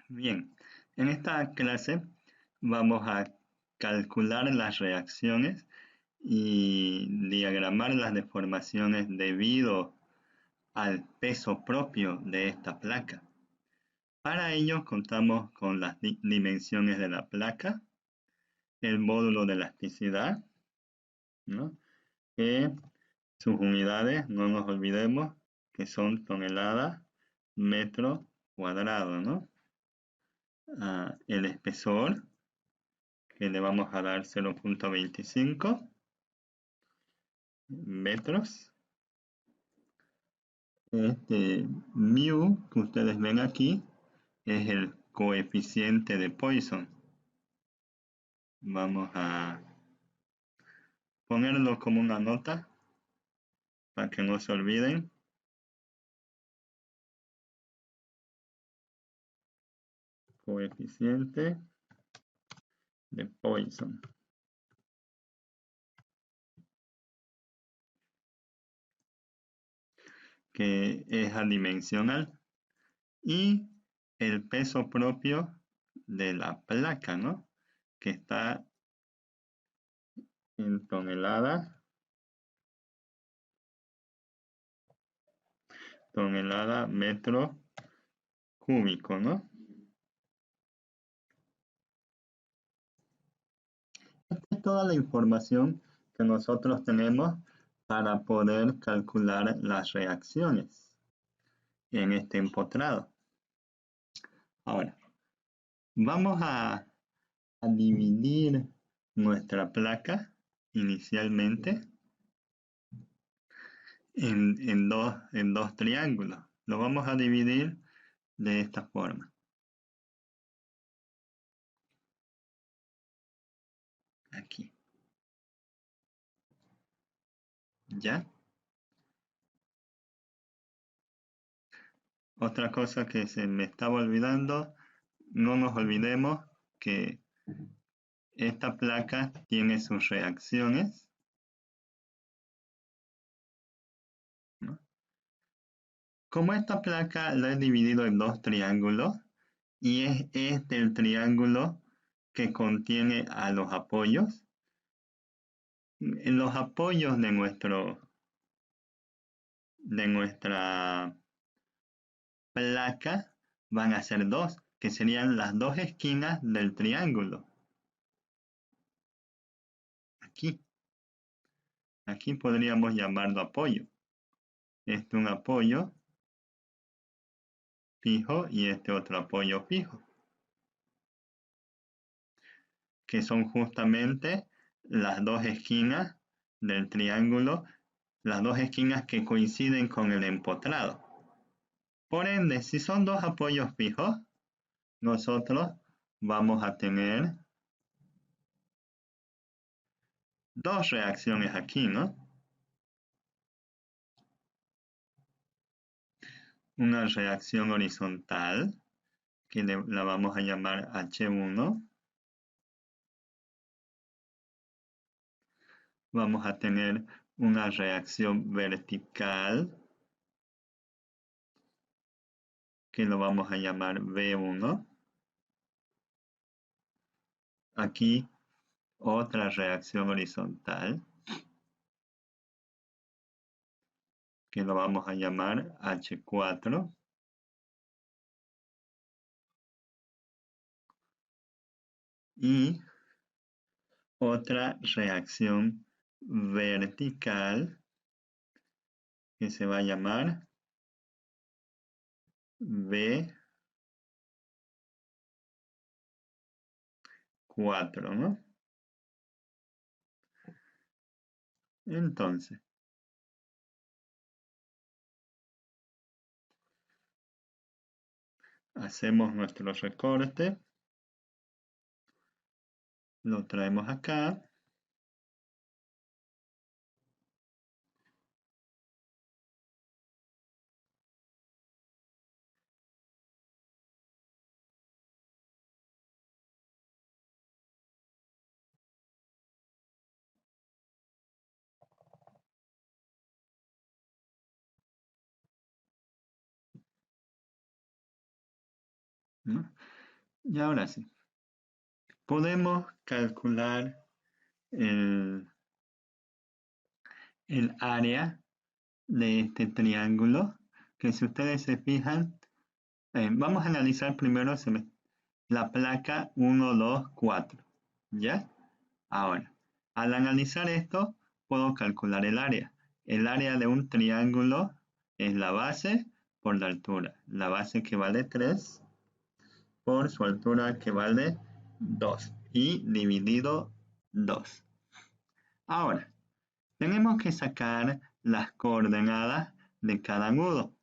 Bien, en esta clase vamos a calcular las reacciones y diagramar las deformaciones debido al peso propio de esta placa. Para ello contamos con las dimensiones de la placa, el módulo de elasticidad, ¿no? Que sus unidades, no nos olvidemos, que son toneladas, metro cuadrado, ¿no? El espesor, que le vamos a dar 0.25 metros. Este mu que ustedes ven aquí es el coeficiente de Poisson. Vamos a ponerlo como una nota para que no se olviden. Coeficiente de Poisson, que es adimensional, y el peso propio de la placa, ¿no? Que está en toneladas, metro cúbico, ¿no? Esta es toda la información que nosotros tenemos para poder calcular las reacciones en este empotrado. Ahora, vamos a dividir nuestra placa inicialmente en dos triángulos. Lo vamos a dividir de esta forma. Aquí. ¿Ya? Otra cosa que se me estaba olvidando, no nos olvidemos que esta placa tiene sus reacciones, ¿no? Como esta placa la he dividido en dos triángulos y es este el triángulo que contiene a los apoyos, en los apoyos de nuestra placa van a ser dos, que serían las dos esquinas del triángulo. Aquí. Aquí podríamos llamarlo apoyo. Este un apoyo fijo y este otro apoyo fijo, que son justamente las dos esquinas del triángulo, las dos esquinas que coinciden con el empotrado. Por ende, si son dos apoyos fijos, nosotros vamos a tener dos reacciones aquí, ¿no? Una reacción horizontal, que la vamos a llamar H1. Vamos a tener una reacción vertical, que lo vamos a llamar V1. Aquí otra reacción horizontal, que lo vamos a llamar H4. Y otra reacción vertical, que se va a llamar V4, ¿no? Entonces, hacemos nuestro recorte, lo traemos acá. ¿No? Y ahora sí, podemos calcular el, el área de este triángulo, que si ustedes se fijan, vamos a analizar primero la placa 1, 2, 4, ¿ya? Ahora, al analizar esto, puedo calcular el área. El área de un triángulo es la base por la altura. La base que vale 3 por su altura que vale 2 y dividido 2. Ahora, tenemos que sacar las coordenadas de cada nudo.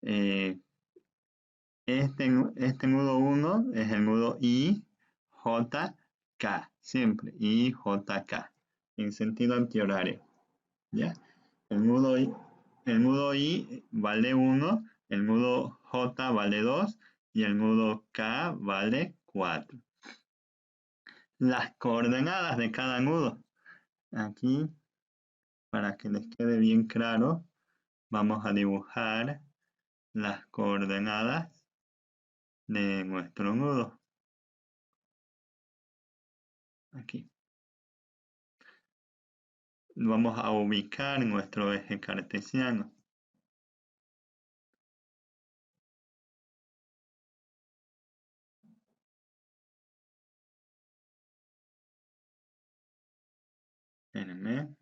Eh, este nudo 1 es el nudo I, J, K, siempre I, J, K, en sentido antihorario, ¿ya? El nudo I vale 1, el nudo J vale 2 y el nudo K vale 4. Las coordenadas de cada nudo. Aquí, para que les quede bien claro, vamos a dibujar las coordenadas de nuestro nudo. Aquí. Vamos a ubicar nuestro eje cartesiano. Espérenme.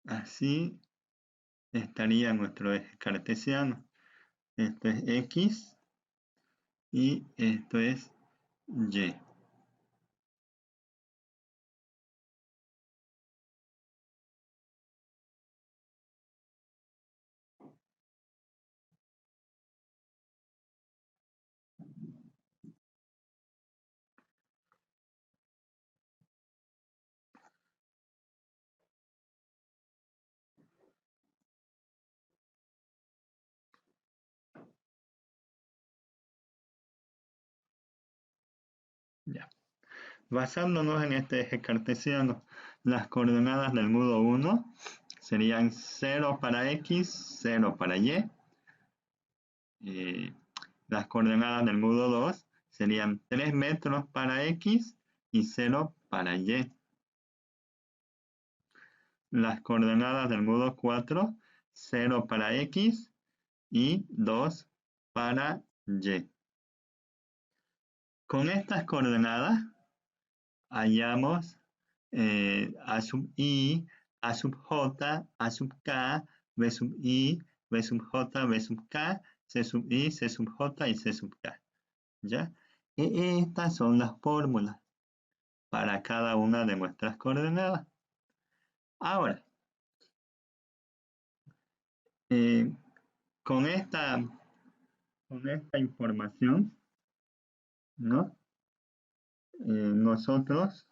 Así estaría nuestro eje cartesiano. Esto es X y esto es Y. Ya. Basándonos en este eje cartesiano, las coordenadas del nudo 1 serían 0 para X, 0 para Y. Las coordenadas del nudo 2 serían 3 metros para X y 0 para Y. Las coordenadas del nudo 4, 0 para X y 2 para Y. Con estas coordenadas hallamos A sub I, A sub J, A sub K, B sub I, B sub J, B sub K, C sub I, C sub J y C sub K. ¿Ya? Estas son las fórmulas para cada una de nuestras coordenadas. Ahora, eh, con esta información, ¿no? Nosotros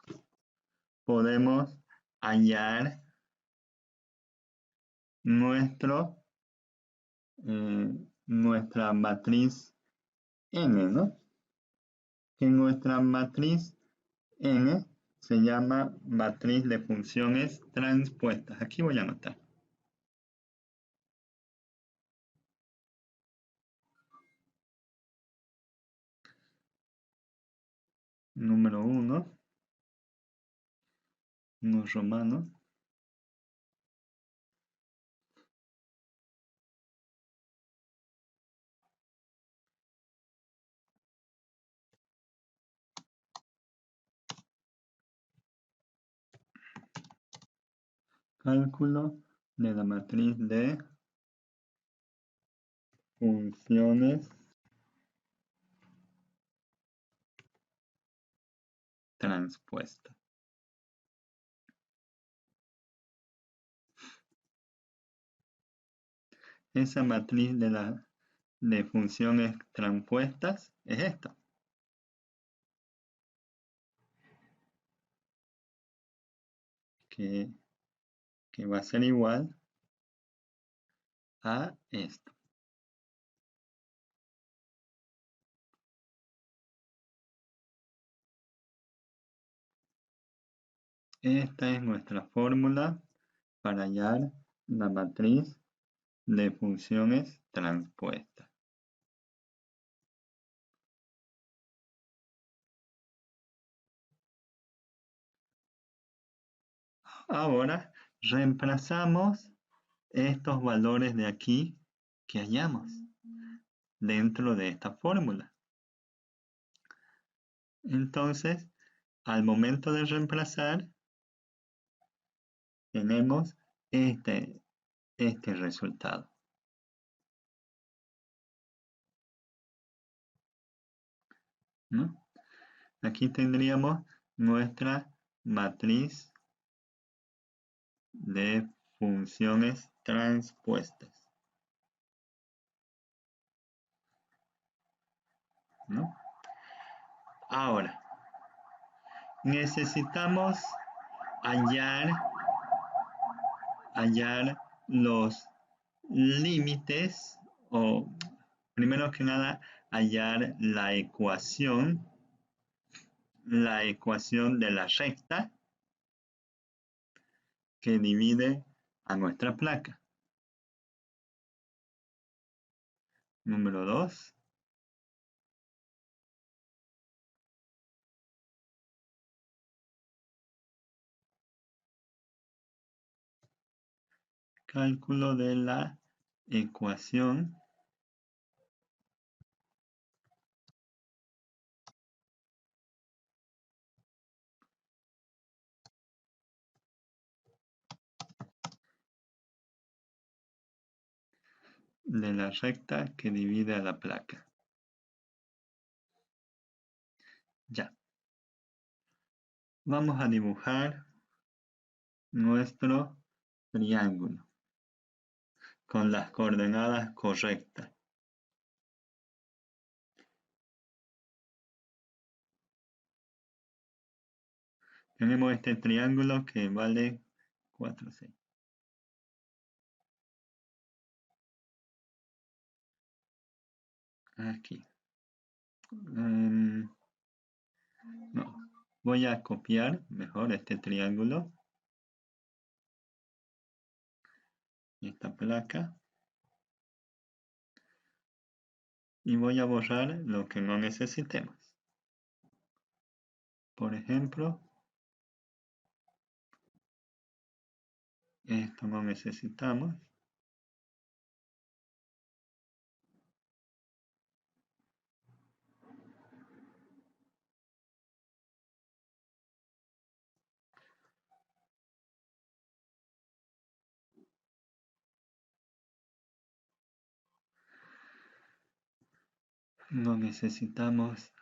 podemos hallar nuestro, nuestra matriz N, ¿no? Que nuestra matriz N se llama matriz de funciones transpuestas. Aquí voy a anotar. Número 1, no romano. Cálculo de la matriz de funciones transpuestas. Esa matriz de funciones transpuestas es esta. Que va a ser igual a esto. Esta es nuestra fórmula para hallar la matriz de funciones transpuestas. Ahora reemplazamos estos valores de aquí que hallamos dentro de esta fórmula. Entonces, al momento de reemplazar, tenemos este resultado, ¿no? Aquí tendríamos nuestra matriz de funciones transpuestas, ¿no? Ahora, necesitamos hallar los límites, o primero que nada hallar la ecuación de la recta que divide a nuestra placa. Número 2. Cálculo de la ecuación de la recta que divide a la placa. Ya. Vamos a dibujar nuestro triángulo con las coordenadas correctas. Tenemos este triángulo que vale 4, 6. Aquí. No. Voy a copiar mejor este triángulo. Esta placa. Y voy a borrar lo que no necesitemos. Por ejemplo, esto no necesitamos. No necesitamos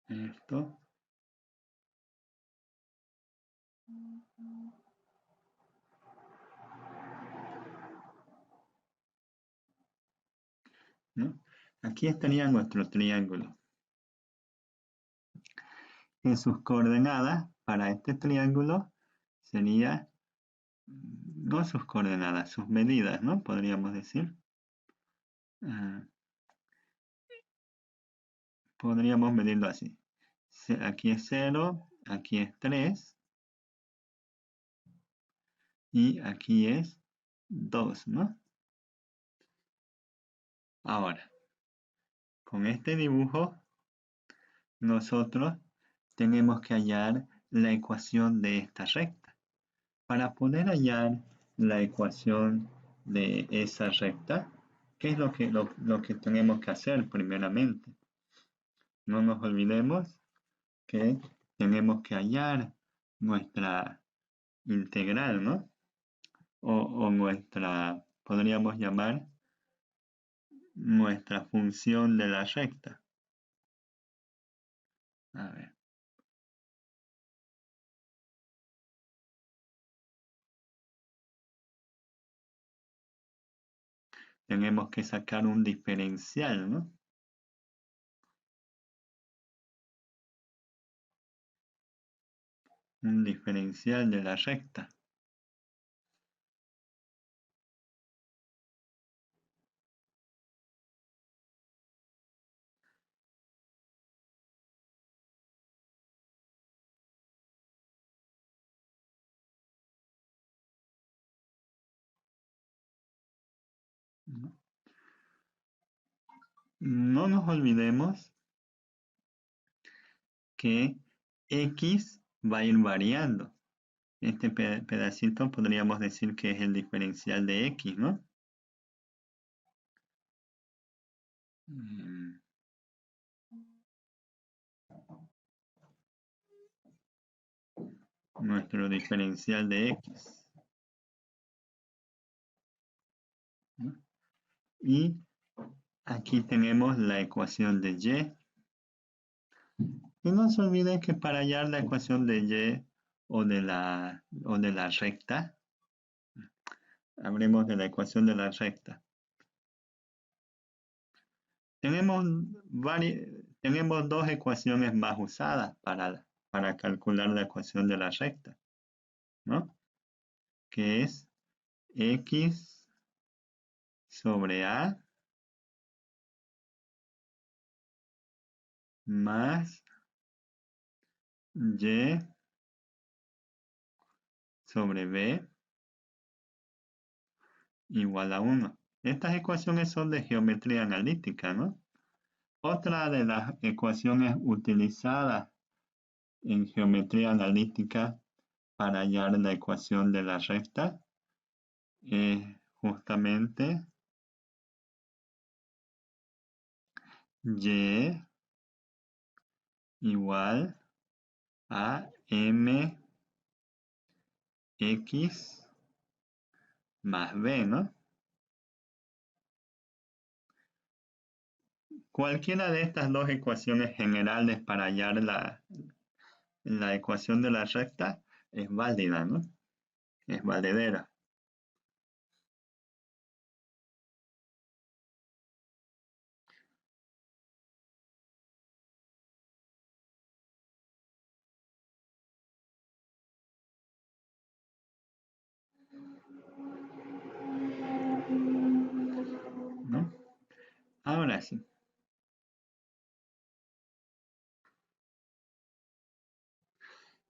esto. ¿No? Aquí estaría nuestro triángulo. En sus coordenadas para este triángulo sería, no sus coordenadas, sus medidas, ¿no? Podríamos decir. Podríamos medirlo así. Aquí es 0, aquí es 3 y aquí es 2, ¿no? Ahora, con este dibujo, nosotros tenemos que hallar la ecuación de esta recta. Para poder hallar la ecuación de esa recta, ¿qué es lo que tenemos que hacer primeramente? No nos olvidemos que tenemos que hallar nuestra integral, ¿no? O nuestra, podríamos llamar nuestra función de la recta. A ver. Tenemos que sacar un diferencial, ¿no? Un diferencial de la recta. no nos olvidemos que x va a ir variando. Este pedacito podríamos decir que es el diferencial de x, ¿no? Mm, Nuestro diferencial de x, ¿no? Y aquí tenemos la ecuación de y. Y no se olviden que para hallar la ecuación de y o de la recta, hablemos de la ecuación de la recta. Tenemos, tenemos dos ecuaciones más usadas para calcular la ecuación de la recta, ¿no? Que es x sobre a más y sobre b igual a 1. Estas ecuaciones son de geometría analítica, ¿no? Otra de las ecuaciones utilizadas en geometría analítica para hallar la ecuación de la recta es justamente y igual a mx más b, ¿no? Cualquiera de estas dos ecuaciones generales para hallar la ecuación de la recta es válida, ¿no? Es valedera, ¿no? Ahora sí,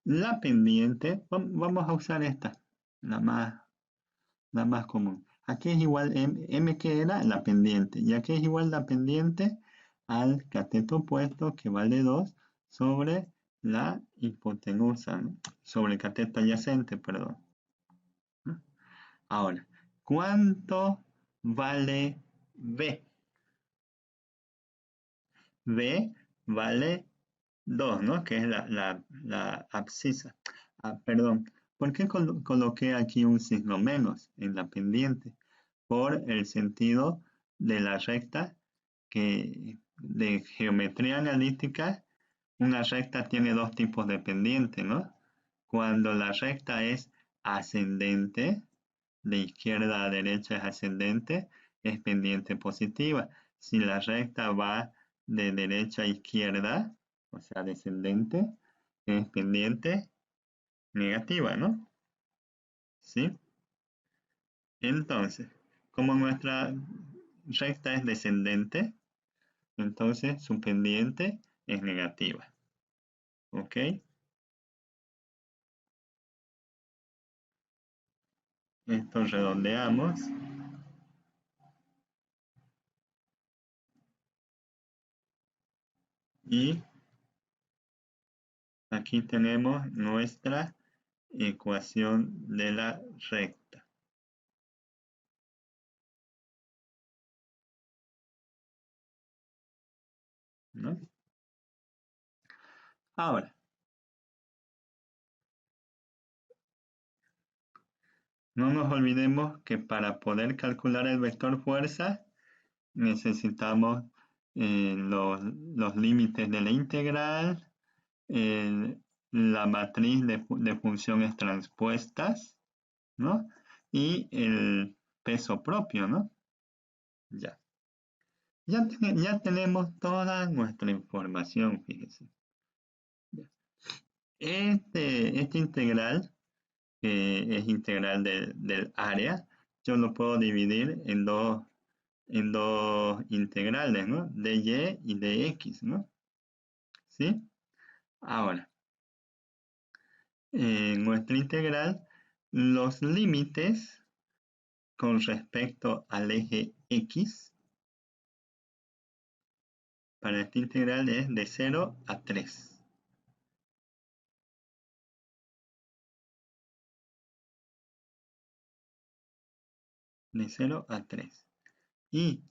la pendiente, vamos a usar esta, la más común. Aquí es igual m que era la pendiente, y aquí es igual la pendiente al cateto opuesto que vale 2 sobre la hipotenusa, ¿no? Sobre el cateto adyacente, perdón, ¿no? Ahora, ¿cuánto vale b? B vale 2, ¿no? Que es la abscisa. Perdón, ¿por qué coloqué aquí un signo menos en la pendiente? Por el sentido de la recta que de geometría analítica, una recta tiene dos tipos de pendiente, ¿no? Cuando la recta es ascendente, de izquierda a derecha es ascendente, es pendiente positiva. Si la recta va de derecha a izquierda, o sea, descendente, es pendiente negativa, ¿no? ¿Sí? Entonces, como nuestra recta es descendente, entonces su pendiente es negativa. ¿Ok? Esto redondeamos. Y aquí tenemos nuestra ecuación de la recta, ¿no? Ahora, no nos olvidemos que para poder calcular el vector fuerza necesitamos los límites de la integral, la matriz de funciones transpuestas, ¿no? Y el peso propio, ¿no? Ya. Ya tenemos toda nuestra información, fíjense. Este integral, que es integral del área, yo lo puedo dividir en dos integrales, ¿no? De y de x, ¿no? ¿Sí? Ahora, en nuestra integral, los límites con respecto al eje x para esta integral es de 0 a 3. De 0 a 3. Y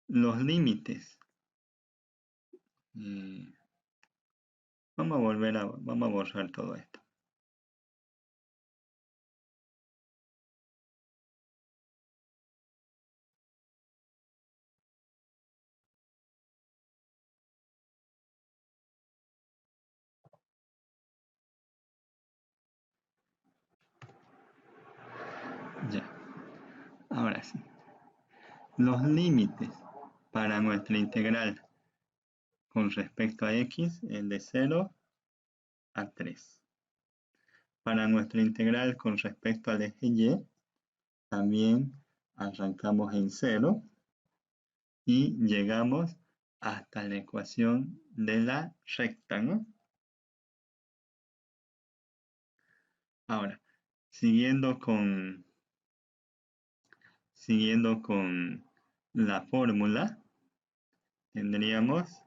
los límites. Vamos a borrar todo esto. Ya, ahora sí. Los límites para nuestra integral con respecto a x es de 0 a 3. Para nuestra integral con respecto al eje y, también arrancamos en 0 y llegamos hasta la ecuación de la recta, ¿no? Ahora, siguiendo con la fórmula, tendríamos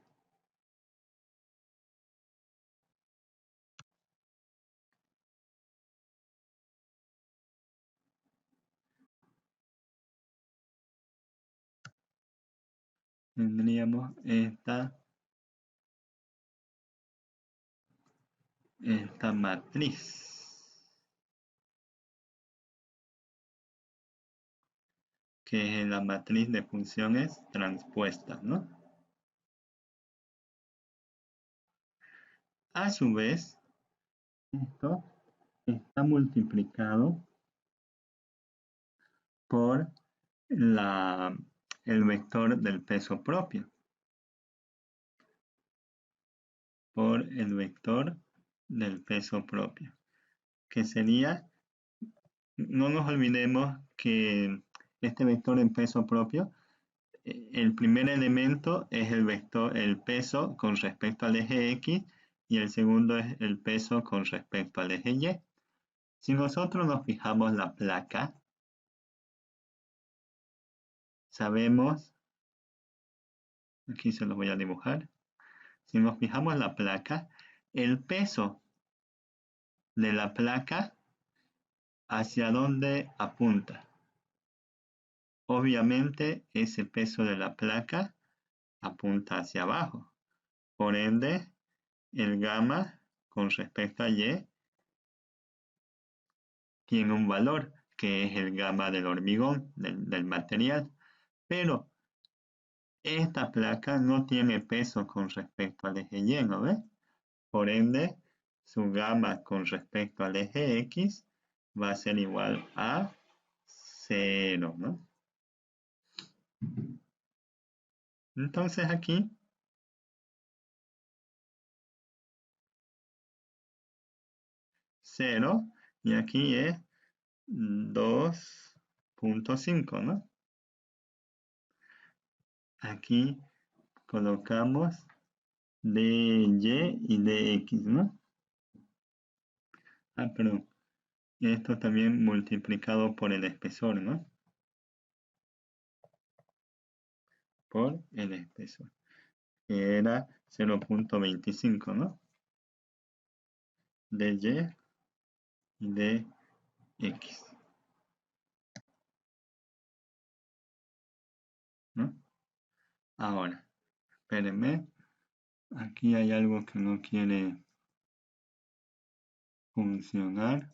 esta matriz, que es la matriz de funciones transpuestas, ¿no? A su vez, esto está multiplicado por el vector del peso propio, que sería, no nos olvidemos que este vector en peso propio, el primer elemento es el peso con respecto al eje X y el segundo es el peso con respecto al eje Y. Si nosotros nos fijamos la placa, sabemos, aquí se los voy a dibujar, si nos fijamos la placa, el peso de la placa, ¿hacia dónde apunta? Obviamente ese peso de la placa apunta hacia abajo. Por ende, el gamma con respecto a Y tiene un valor que es el gamma del hormigón, del material. Pero esta placa no tiene peso con respecto al eje Y, ¿no ves? Por ende, su gamma con respecto al eje X va a ser igual a 0, ¿no? Entonces aquí 0 y aquí es 2.5, ¿no? Aquí colocamos dy y dx, ¿no? Ah, perdón. Esto también multiplicado por el espesor, ¿no? Por el espesor, que era 0.25, ¿no? dy y dx, ¿no? Ahora, espérenme. Aquí hay algo que no quiere funcionar.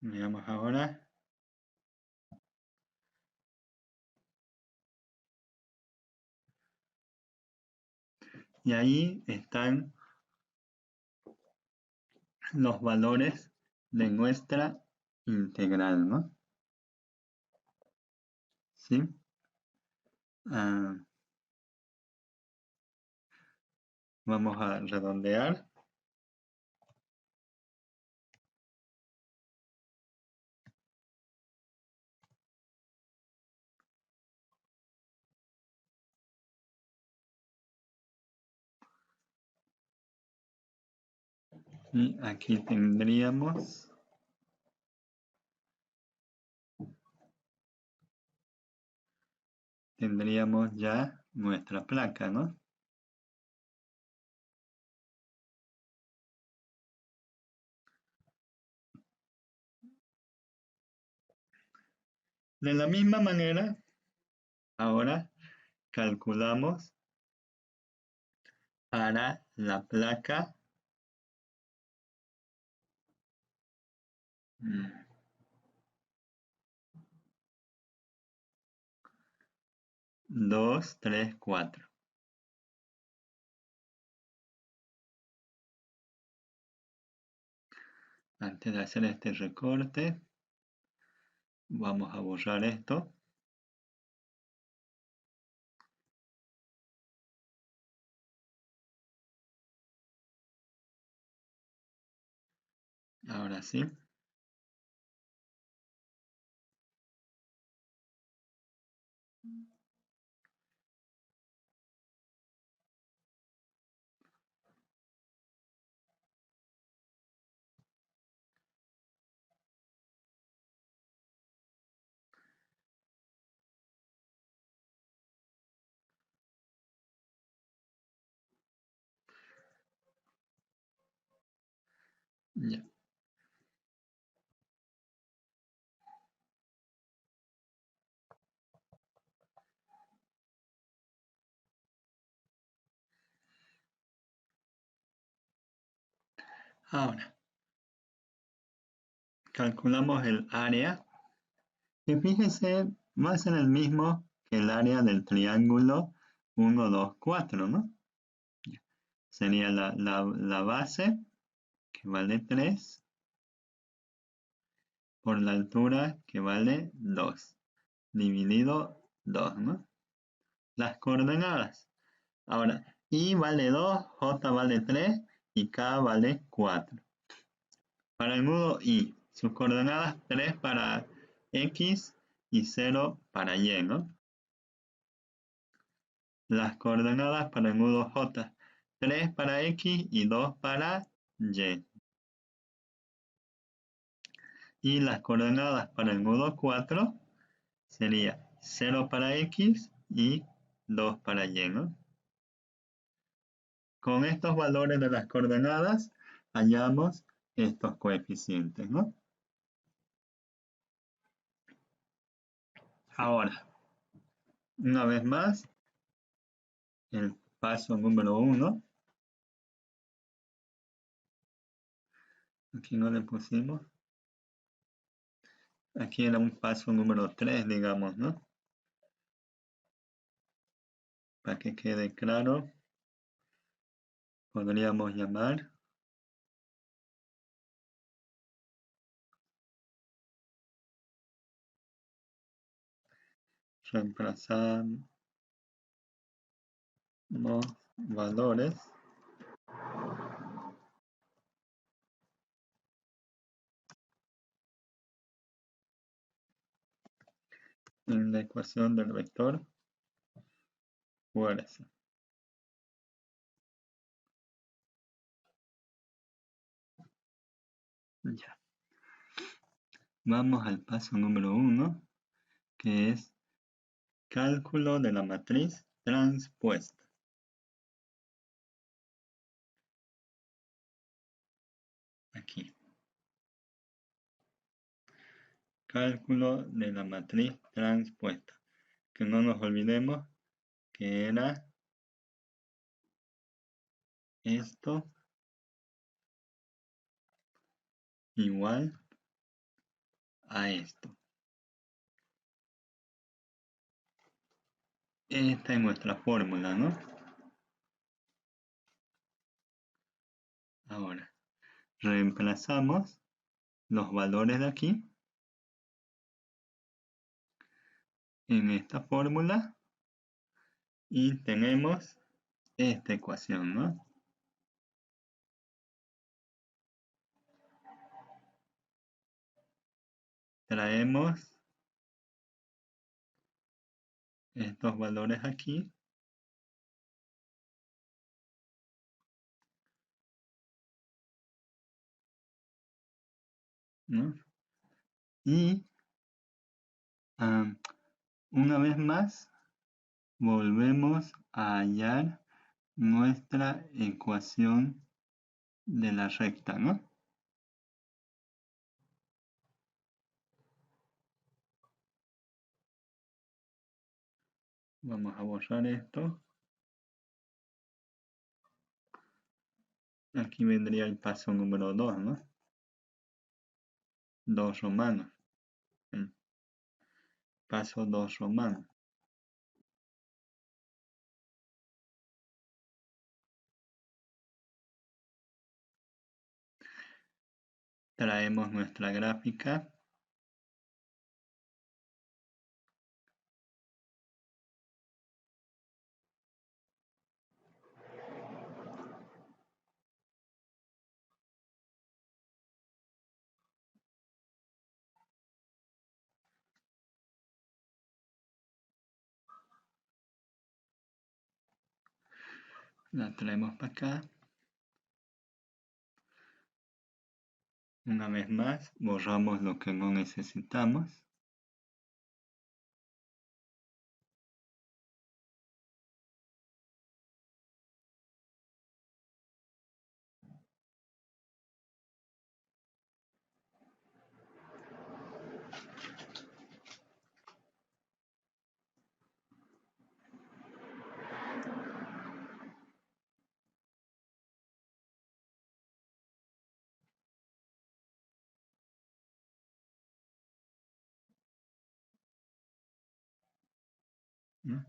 Veamos ahora. Y ahí están los valores de nuestra integral, ¿no? ¿Sí? Vamos a redondear. Y aquí tendríamos ya nuestra placa, ¿no? De la misma manera, ahora calculamos para la placa 2, 3, 4. Antes de hacer este recorte, vamos a borrar esto. Ahora sí. Ya. Ahora, calculamos el área. Y fíjese, va a ser el mismo que el área del triángulo 1, 2, 4, ¿no? Sería la base, que vale 3, por la altura, que vale 2, dividido 2, ¿no? Las coordenadas. Ahora, I vale 2, J vale 3 y K vale 4. Para el nudo I, sus coordenadas 3 para X y 0 para Y, ¿no? Las coordenadas para el nudo J, 3 para X y 2 para Y. Y las coordenadas para el nudo 4 sería 0 para X y 2 para Y, ¿no? Con estos valores de las coordenadas hallamos estos coeficientes, ¿no? Ahora, una vez más, el paso número 1. Aquí no le pusimos. Aquí era un paso número 3, digamos, ¿no? Para que quede claro, podríamos llamar reemplazamos valores en la ecuación del vector fuerza. Ya. Vamos al paso número 1, que es cálculo de la matriz transpuesta. Aquí. Cálculo de la matriz transpuesta. Que no nos olvidemos que era esto igual a esto. Esta es nuestra fórmula, ¿no? Ahora, reemplazamos los valores de aquí en esta fórmula y tenemos esta ecuación, ¿no? Traemos estos valores aquí ¿no? Y una vez más volvemos a hallar nuestra ecuación de la recta, ¿no? Vamos a borrar esto. Aquí vendría el paso número 2, ¿no? 2 romanos. El paso 2 romanos. Traemos nuestra gráfica. La traemos para acá. Una vez más, borramos lo que no necesitamos. ¿No?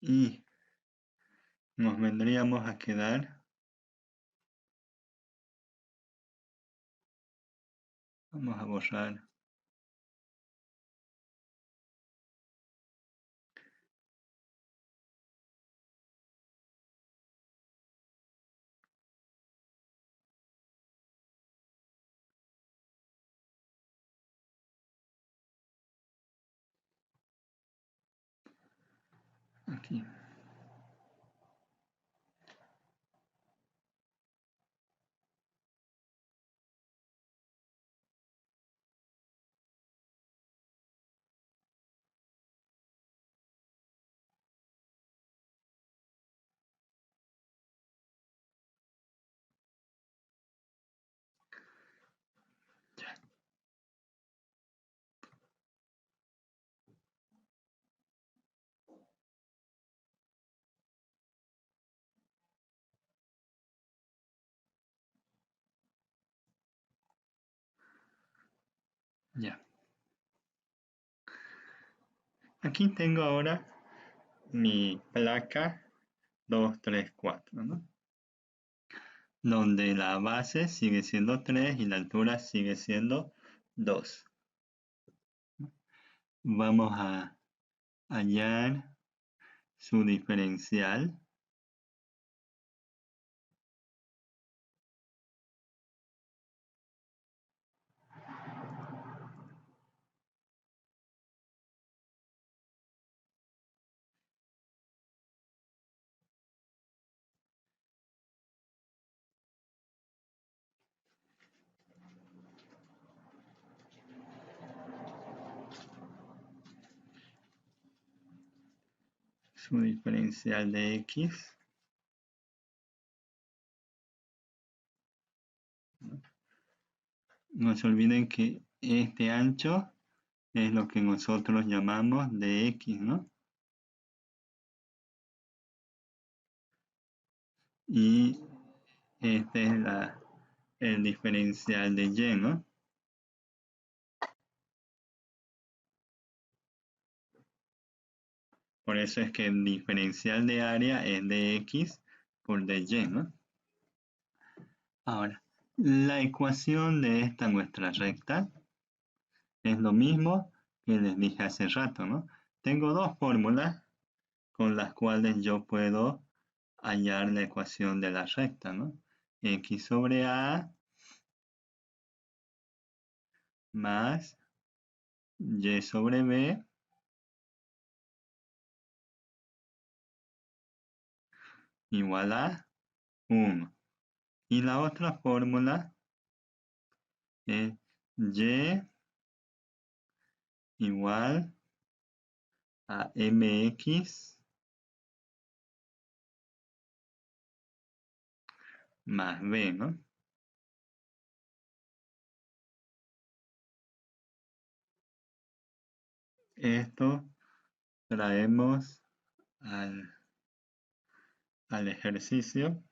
Y nos vendríamos a quedar, vamos a borrar aquí. Ya. Aquí tengo ahora mi placa 2, 3, 4, ¿no? Donde la base sigue siendo 3 y la altura sigue siendo 2. Vamos a hallar su diferencial. Su diferencial de x. No se olviden que este ancho es lo que nosotros llamamos de x, ¿no? Y este es el diferencial de y, ¿no? Por eso es que el diferencial de área es de x por de y, ¿no? Ahora, la ecuación de esta nuestra recta es lo mismo que les dije hace rato, ¿no? Tengo dos fórmulas con las cuales yo puedo hallar la ecuación de la recta, ¿no? X sobre A más Y sobre B igual a 1. Y la otra fórmula es y igual a mx más b, ¿no? Esto traemos al ejercicio.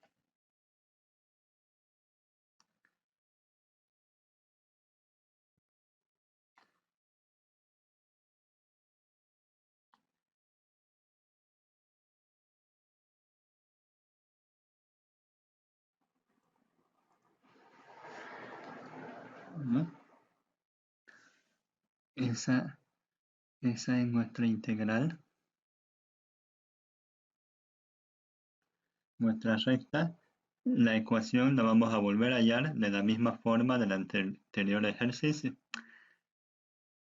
¿No? Esa es nuestra integral, nuestra recta. La ecuación la vamos a volver a hallar de la misma forma del anterior ejercicio.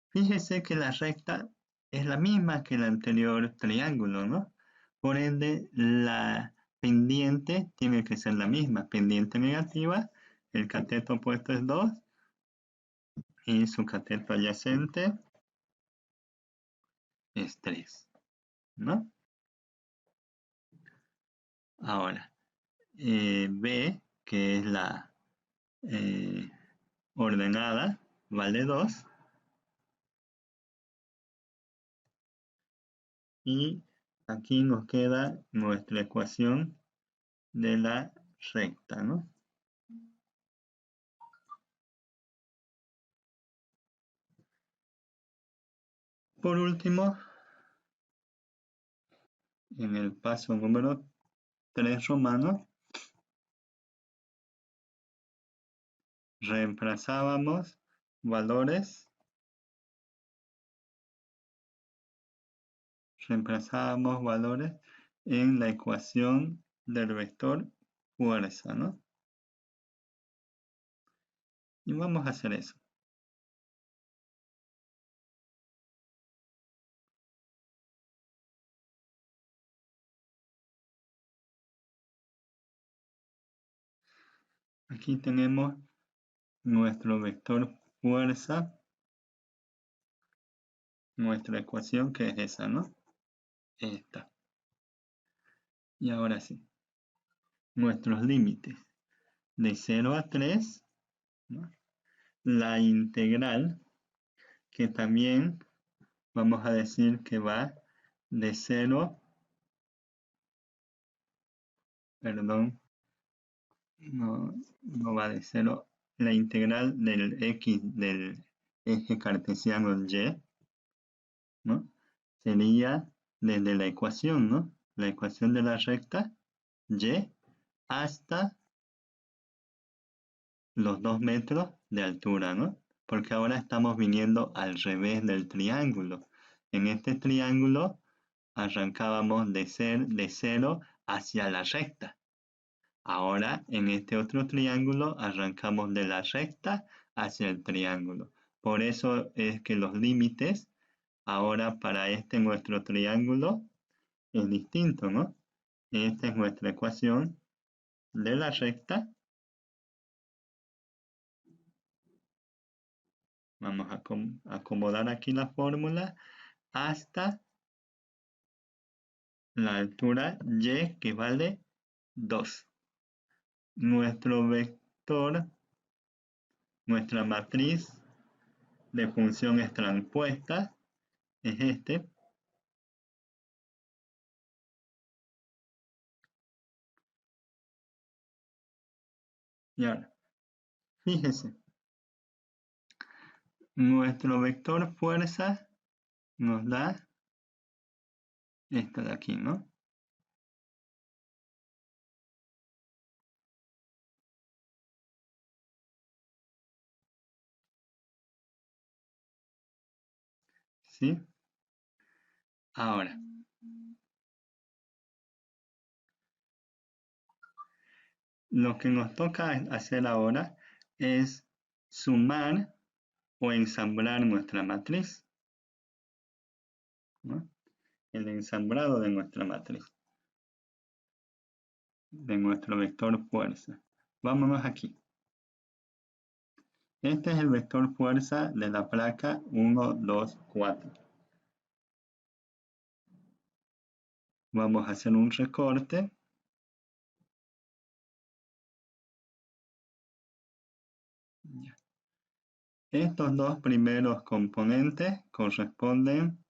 Fíjese que la recta es la misma que el anterior triángulo, ¿no? Por ende, la pendiente tiene que ser la misma. Pendiente negativa, el cateto opuesto es 2 y su cateto adyacente es 3, ¿no? Ahora, B, que es la ordenada, vale 2. Y aquí nos queda nuestra ecuación de la recta, ¿no? Por último, en el paso número 3 romano, reemplazábamos valores en la ecuación del vector fuerza, ¿no? Y vamos a hacer eso. Aquí tenemos nuestro vector fuerza, nuestra ecuación que es esa, ¿no? Esta. Y ahora sí, nuestros límites de 0 a 3, ¿no? La integral, que también vamos a decir que va de 0, perdón, no va de 0, la integral del x del eje cartesiano y, ¿no? Sería desde la ecuación, ¿no? La ecuación de la recta y hasta los 2 metros de altura, ¿no? Porque ahora estamos viniendo al revés del triángulo. En este triángulo arrancábamos de 0 hacia la recta. Ahora en este otro triángulo arrancamos de la recta hacia el triángulo. Por eso es que los límites ahora para este nuestro triángulo es distinto, ¿no? Esta es nuestra ecuación de la recta. Vamos a acomodar aquí la fórmula hasta la altura y, que vale 2. Nuestro vector, nuestra matriz de funciones transpuestas es este. Y ahora, fíjese, nuestro vector fuerza nos da esta de aquí, ¿no? ¿Sí? Ahora, lo que nos toca hacer ahora es sumar o ensamblar nuestra matriz, ¿no? El ensamblado de nuestra matriz, de nuestro vector fuerza. Vámonos aquí. Este es el vector fuerza de la placa 1, 2, 4. Vamos a hacer un recorte. Estos dos primeros componentes corresponden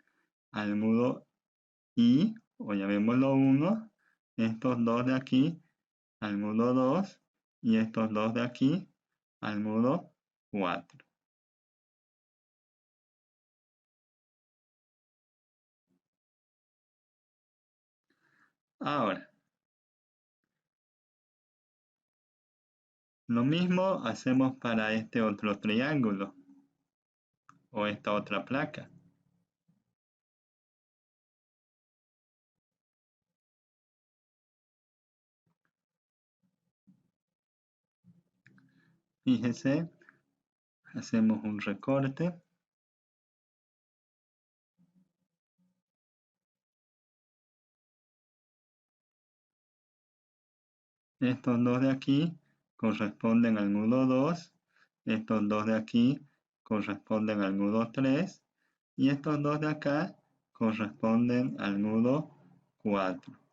al nudo I, o llamémoslo 1, estos dos de aquí al nudo 2 y estos dos de aquí al nudo 4. Ahora, lo mismo hacemos para este otro triángulo o esta otra placa. Fíjese, hacemos un recorte. Estos dos de aquí corresponden al nudo 2, estos dos de aquí corresponden al nudo 3 y estos dos de acá corresponden al nudo 4.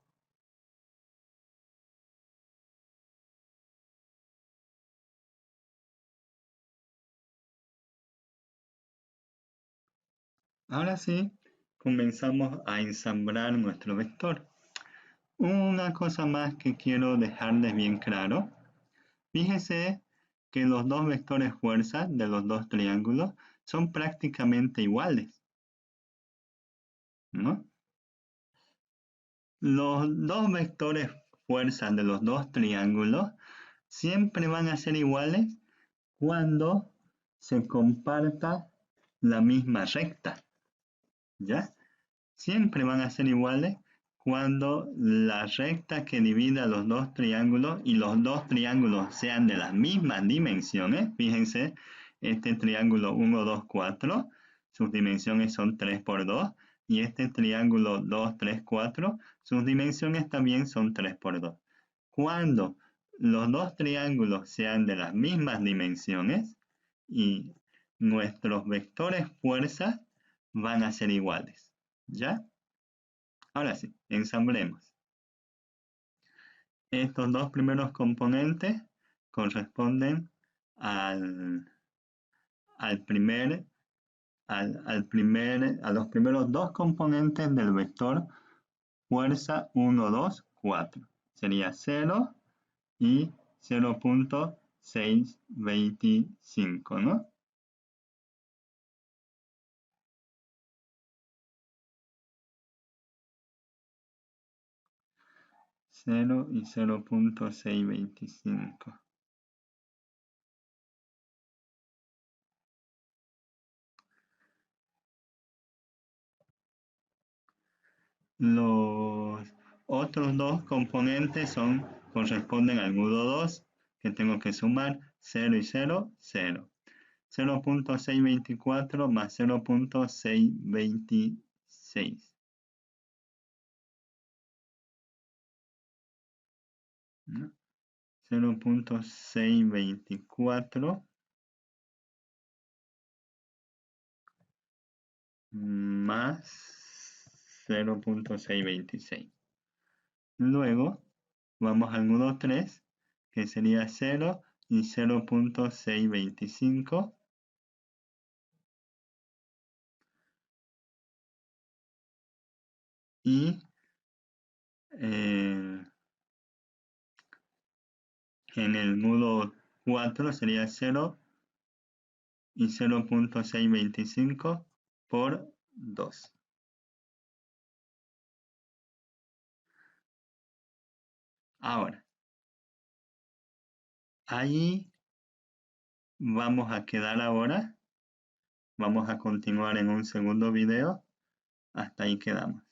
Ahora sí, comenzamos a ensamblar nuestro vector. Una cosa más que quiero dejarles bien claro. Fíjese que los dos vectores fuerza de los dos triángulos son prácticamente iguales, ¿no? Los dos vectores fuerza de los dos triángulos siempre van a ser iguales cuando se comparta la misma recta, ¿ya? Siempre van a ser iguales cuando la recta que divida los dos triángulos y los dos triángulos sean de las mismas dimensiones. Fíjense, este triángulo 1, 2, 4, sus dimensiones son 3 por 2, y este triángulo 2, 3, 4, sus dimensiones también son 3 por 2. Cuando los dos triángulos sean de las mismas dimensiones y nuestros vectores fuerzas van a ser iguales, ¿ya? Ahora sí, ensamblemos. Estos dos primeros componentes corresponden al, al primer, a los primeros dos componentes del vector fuerza 1, 2, 4. Sería 0 y 0.625, ¿no? 0 y 0.625. Los otros dos componentes corresponden al nudo 2, que tengo que sumar 0 y 0, 0. 0.624 más 0.626. 0.624 más 0.626. Luego vamos al nudo 3, que sería 0 y 0.625. Y en el nudo 4 sería 0 y 0.625 por 2. Ahora, ahí vamos a quedar ahora. Vamos a continuar en un segundo video. Hasta ahí quedamos.